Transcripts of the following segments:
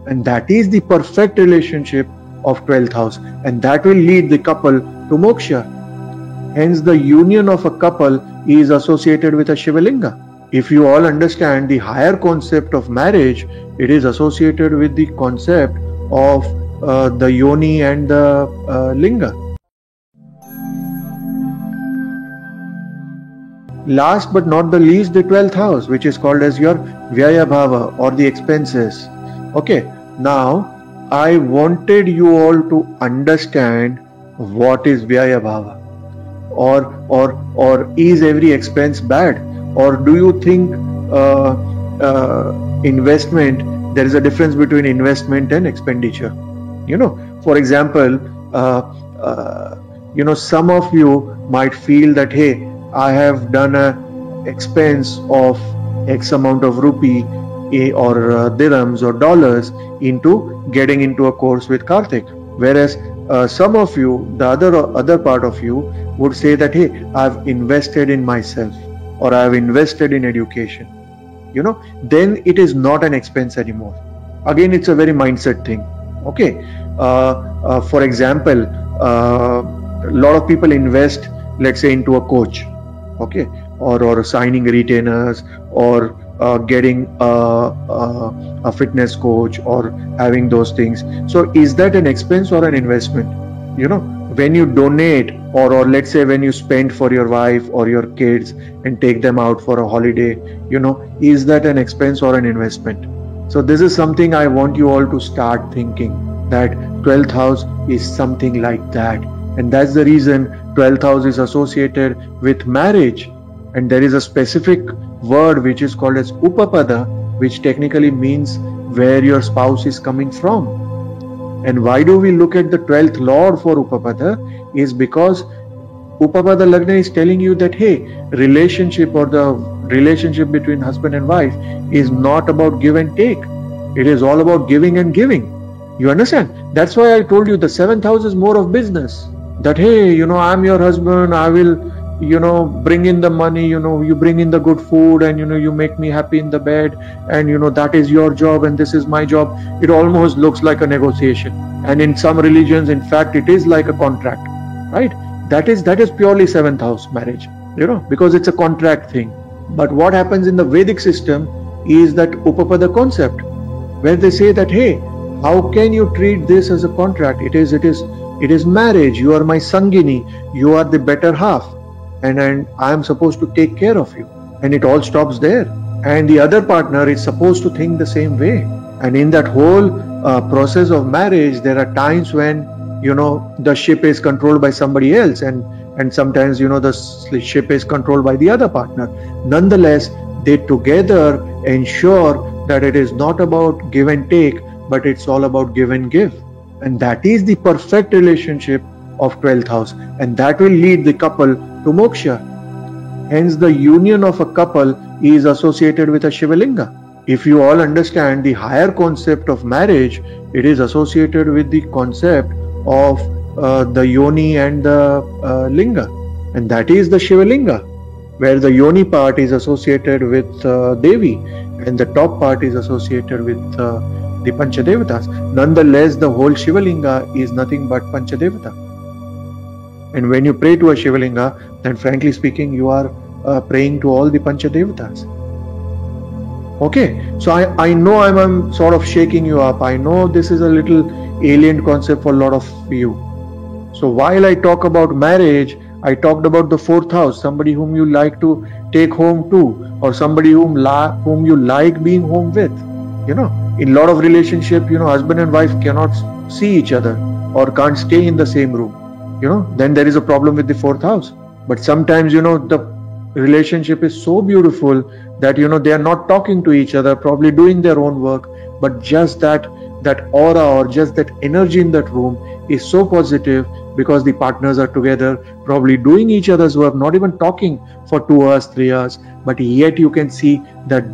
And that is the perfect relationship of 12th house, and that will lead the couple to moksha. Hence the union of a couple is associated with a Shivalinga. If you all understand the higher concept of marriage, it is associated with the concept of the yoni and the linga. Last but not the least, the 12th house, which is called as your Vyaya Bhava or the expenses. Okay, now I wanted you all to understand what is Vyaya Bhava. Or is every expense bad? Or do you think investment, there is a difference between investment and expenditure? For example, some of you might feel that, hey, I have done a expense of X amount of rupee or dirhams or dollars into getting into a course with Karthik. Whereas some of you, the other part of you would say that, hey, I've invested in myself or I've invested in education. Then it is not an expense anymore. Again, it's a very mindset thing. Okay. For example, a lot of people invest, let's say, into a coach. Okay, or signing retainers, or getting a fitness coach, or having those things. So is that an expense or an investment? When you donate, or let's say when you spend for your wife or your kids and take them out for a holiday, is that an expense or an investment? So this is something I want you all to start thinking, that 12th house is something like that. And that's the reason 12th house is associated with marriage. And there is a specific word which is called as Upapada, which technically means where your spouse is coming from. And why do we look at the 12th lord for Upapada? Is because Upapada Lagna is telling you that, hey, relationship or the relationship between husband and wife is not about give and take. It is all about giving and giving. You understand? That's why I told you the 7th house is more of business. That, hey, I'm your husband, I will, bring in the money, you bring in the good food, and, you make me happy in the bed, and, that is your job and this is my job. It almost looks like a negotiation. And in some religions, in fact, it is like a contract, right? That is purely 7th house marriage, because it's a contract thing. But what happens in the Vedic system is that Upapada concept, where they say that, hey, how can you treat this as a contract? It is marriage. You are my Sangini. You are the better half. And I am supposed to take care of you. And it all stops there. And the other partner is supposed to think the same way. And in that whole process of marriage, there are times when, the ship is controlled by somebody else. And sometimes, the ship is controlled by the other partner. Nonetheless, they together ensure that it is not about give and take, but it's all about give and give. And that is the perfect relationship of 12th house. And that will lead the couple to moksha. Hence the union of a couple is associated with a Shivalinga. If you all understand the higher concept of marriage, it is associated with the concept of the yoni and the linga. And that is the Shivalinga, where the yoni part is associated with Devi and the top part is associated with the Panchadevatas. Nonetheless, the whole Shivalinga is nothing but Panchadevata. And when you pray to a Shivalinga, then frankly speaking, you are praying to all the Panchadevatas. Okay, so I know I'm sort of shaking you up. I know this is a little alien concept for a lot of you. So while I talk about marriage, I talked about the 4th house, somebody whom you like to take home to, or somebody whom you like being home with. In a lot of relationship, husband and wife cannot see each other or can't stay in the same room. Then there is a problem with the 4th house. But sometimes, the relationship is so beautiful that, they are not talking to each other, probably doing their own work, but just that aura or just that energy in that room is so positive because the partners are together, probably doing each other's work, not even talking for 2 hours, 3 hours, but yet you can see that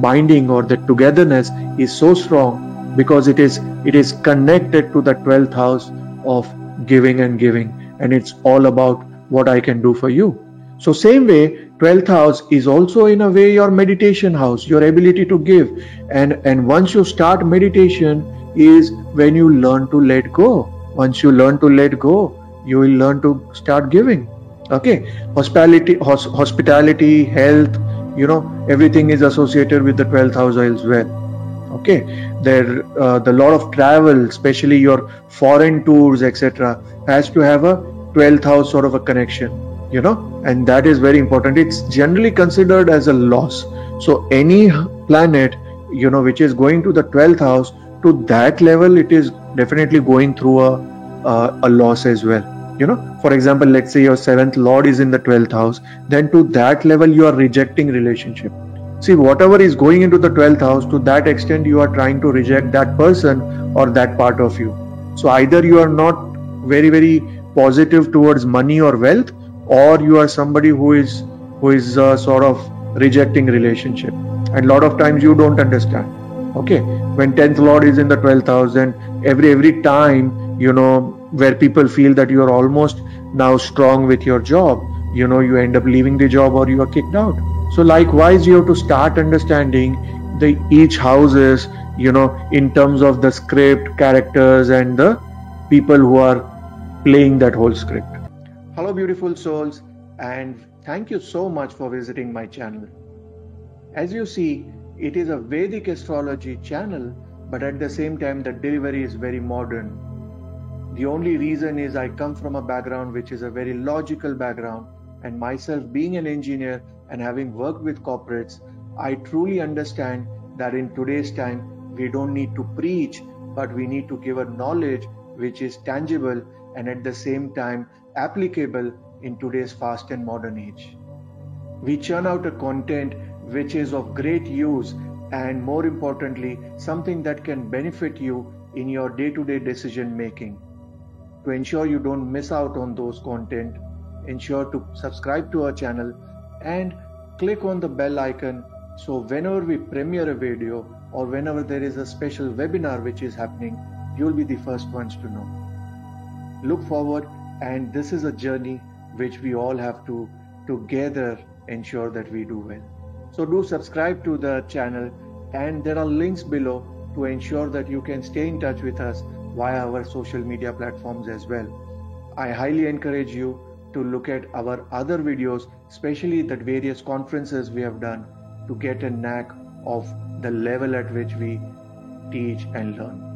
binding or that togetherness is so strong because it is connected to the 12th house of giving and giving, and it's all about what I can do for you. So same way, 12th house is also in a way your meditation house, your ability to give. And once you start meditation is when you learn to let go. Once you learn to let go, you will learn to start giving. Okay, hospitality, health, everything is associated with the 12th house as well. Okay, there the lot of travel, especially your foreign tours, etc., has to have a 12th house sort of a connection, and that is very important. It's generally considered as a loss. So any planet, which is going to the 12th house, to that level, it is definitely going through a loss as well. For example, let's say your 7th lord is in the 12th house, then to that level you are rejecting relationship. See, whatever is going into the 12th house, to that extent you are trying to reject that person or that part of you. So either you are not very, very positive towards money or wealth, or you are somebody who is sort of rejecting relationship. And a lot of times you don't understand. Okay, when 10th lord is in the 12th house, then every time, where people feel that you are almost now strong with your job, you end up leaving the job or you are kicked out. So likewise, you have to start understanding the each houses, in terms of the script, characters, and the people who are playing that whole script. Hello, beautiful souls, and thank you so much for visiting my channel. As you see, it is a Vedic astrology channel, but at the same time, the delivery is very modern. The only reason is I come from a background which is a very logical background, and myself being an engineer and having worked with corporates, I truly understand that in today's time, we don't need to preach, but we need to give a knowledge which is tangible and at the same time applicable in today's fast and modern age. We churn out a content which is of great use and, more importantly, something that can benefit you in your day-to-day decision making. To ensure you don't miss out on those content, ensure to subscribe to our channel and click on the bell icon, so whenever we premiere a video or whenever there is a special webinar which is happening, you'll be the first ones to know. Look forward, and this is a journey which we all have to together ensure that we do well. So do subscribe to the channel, and there are links below to ensure that you can stay in touch with us via our social media platforms as well. I highly encourage you to look at our other videos, especially the various conferences we have done, to get a knack of the level at which we teach and learn.